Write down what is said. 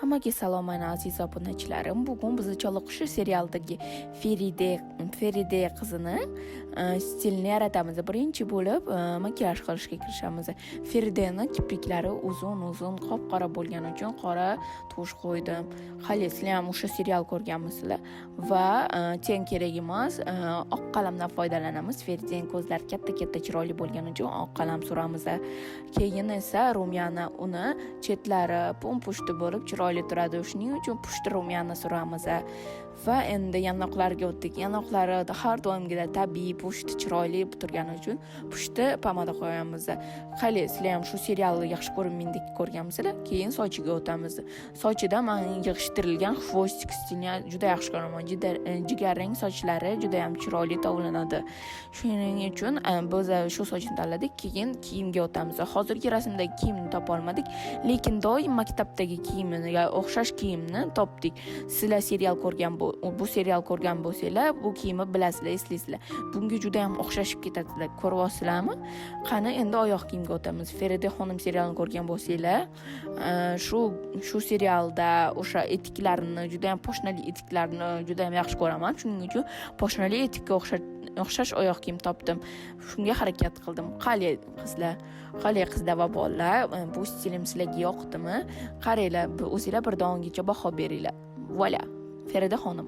Hammaga salom aziz obunachilarim. Bugun biz Choliqushi serialidagi Feride qizini stilini yaratamiz. Birinchi bo'lib makiyaj qilishga kirishamiz. Feridani kipriklari uzun, qop-qora bo'lgani uchun qora tush qo'ydim. Hali sizlar ham o'sha serial ko'rganmisizlar va teng kerak emas, oq qalamdan foydalanamiz. Feridaning ko'zlari katta chiroyli bo'lgani uchun oq qalam suramiz. Keyin esa rumyani uni chetlari pum-pushti bo'lib chiroyli turadi. Shuning uchun pushti rumyani suramiz. Va endi yanoqlarga o'tdik. Yanoqlari har doimgidek tabiiy pushti chiroyli turgani uchun pushti pomada qo'yamiz. Qani sizlar ham shu serialni yaxshi ko'rinmindek ko'rganmisizlar? Keyin sochiga o'tamiz. Sochida men yig'ishtirilgan xvostik stilini juda yaxshi ko'raman. Jigarrang sochlari juda ham chiroyli tovlanadi. Shuning uchun biz shu sochni tanladik. Keyin kiyimga o'tamiz. Hozirgi rasmdagi kiyimni topa olmadik, lekin doim maktabdagi kiyimga o'xshash kiyimni topdik. Sizlar serial ko'rgan bu serial ko'rgan bo'lsanglar, bu kiyimni bilasizlar, eslaysizlar. Bunga juda ham o'xshashib ketadilar. Ko'ryapsizlarmi? Qani endi oyoq kiyimga o'tamiz. Feride xonim serialini ko'rgan bo'lsanglar, shu serialda o'sha etiklarni, juda ham poshnali etiklarni juda ham yaxshi ko'raman. Shuning uchun poshnali etikka o'xshash oyoq kiyim topdim. Shunga harakat qildim. Qali qizlar va bolalar, bu stilim sizlarga yoqdimi? Qaranglar, o'zinglar bir davomgacha baho beringlar. Voila, Feride xonim.